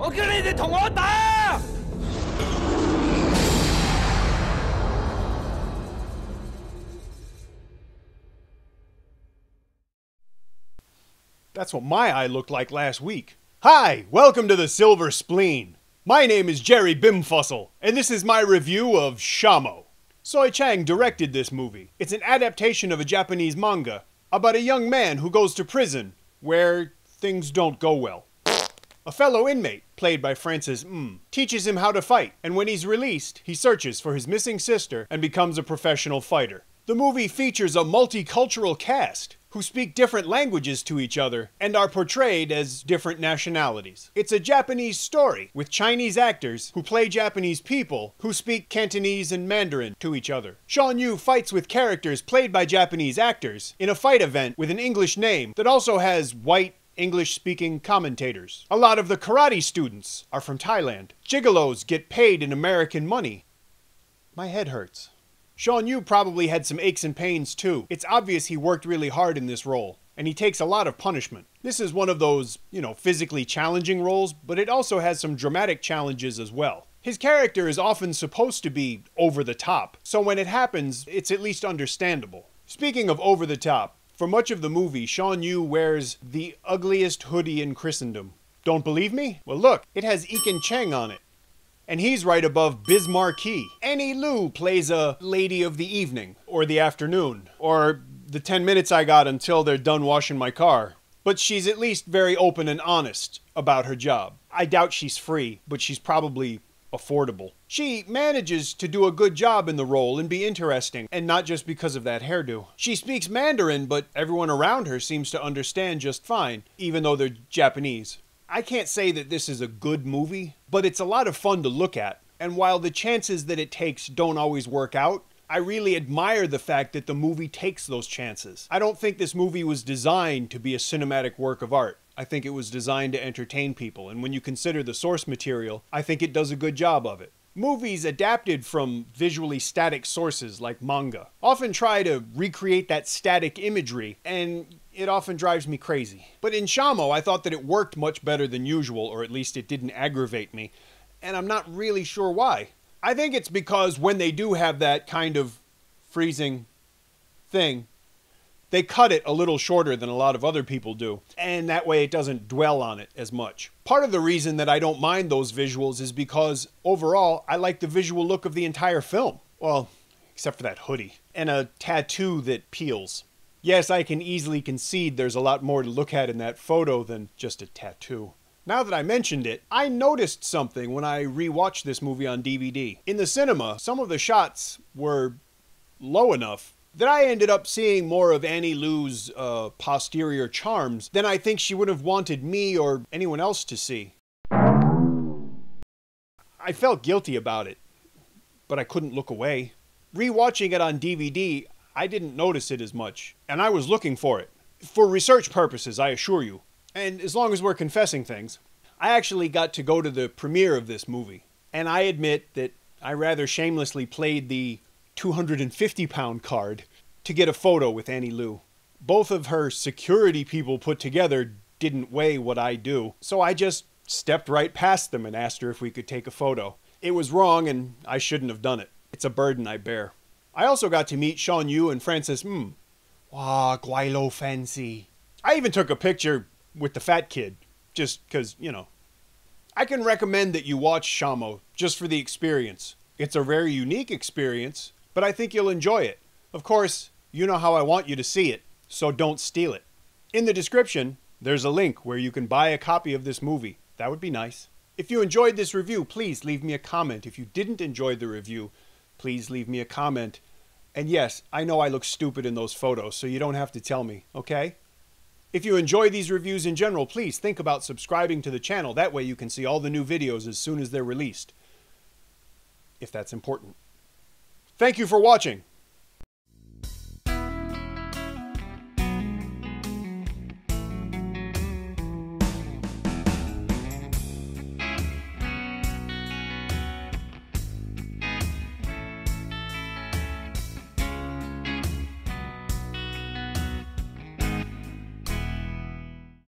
我叫你哋同我打。That's what my eye looked like last week. Hi, welcome to the Silver Spleen. My name is Jerry Bimfussel, and this is my review of Shamo. Soi Chang directed this movie. It's an adaptation of a Japanese manga about a young man who goes to prison where things don't go well. A fellow inmate, played by Francis teaches him how to fight, and when he's released, he searches for his missing sister and becomes a professional fighter. The movie features a multicultural cast who speak different languages to each other and are portrayed as different nationalities. It's a Japanese story with Chinese actors who play Japanese people who speak Cantonese and Mandarin to each other. Shawn Yue fights with characters played by Japanese actors in a fight event with an English name that also has white English-speaking commentators. A lot of the karate students are from Thailand. Gigolos get paid in American money. My head hurts. Shawn Yue probably had some aches and pains too. It's obvious he worked really hard in this role, and he takes a lot of punishment. This is one of those, physically challenging roles, but it also has some dramatic challenges as well. His character is often supposed to be over the top, so when it happens, it's at least understandable. Speaking of over the top, for much of the movie, Shawn Yue wears the ugliest hoodie in Christendom. Don't believe me? Well look, it has Ekin Cheng on it. And he's right above Biz Marquee. Annie Liu plays a lady of the evening, or the afternoon, or the 10 minutes I got until they're done washing my car. But she's at least very open and honest about her job. I doubt she's free, but she's probably affordable. She manages to do a good job in the role and be interesting, and not just because of that hairdo. She speaks Mandarin, but everyone around her seems to understand just fine, even though they're Japanese. I can't say that this is a good movie, but it's a lot of fun to look at. And while the chances that it takes don't always work out, I really admire the fact that the movie takes those chances. I don't think this movie was designed to be a cinematic work of art. I think it was designed to entertain people, and when you consider the source material, I think it does a good job of it. Movies adapted from visually static sources like manga often try to recreate that static imagery, and it often drives me crazy. But in Shamo, I thought that it worked much better than usual, or at least it didn't aggravate me, and I'm not really sure why. I think it's because when they do have that kind of freezing thing, they cut it a little shorter than a lot of other people do, and that way it doesn't dwell on it as much. Part of the reason that I don't mind those visuals is because, overall, I like the visual look of the entire film. Well, except for that hoodie. And a tattoo that peels. Yes, I can easily concede there's a lot more to look at in that photo than just a tattoo. Now that I mentioned it, I noticed something when I rewatched this movie on DVD. In the cinema, some of the shots were low enough that I ended up seeing more of Annie Liu's posterior charms than I think she would have wanted me or anyone else to see. I felt guilty about it, but I couldn't look away. Rewatching it on DVD, I didn't notice it as much, and I was looking for it. For research purposes, I assure you. And as long as we're confessing things, I actually got to go to the premiere of this movie. And I admit that I rather shamelessly played the 250-pound card to get a photo with Annie Liu. Both of her security people put together didn't weigh what I do, so I just stepped right past them and asked her if we could take a photo. It was wrong, and I shouldn't have done it. It's a burden I bear. I also got to meet Shawn Yue and Francis Wow, guai lo fancy. I even took a picture with the fat kid, just because, I can recommend that you watch Shamo just for the experience. It's a very unique experience, but I think you'll enjoy it. Of course, you know how I want you to see it, so don't steal it. In the description, there's a link where you can buy a copy of this movie. That would be nice. If you enjoyed this review, please leave me a comment. If you didn't enjoy the review, please leave me a comment. And yes, I know I look stupid in those photos, so you don't have to tell me, okay? If you enjoy these reviews in general, please think about subscribing to the channel. That way you can see all the new videos as soon as they're released. If that's important. Thank you for watching.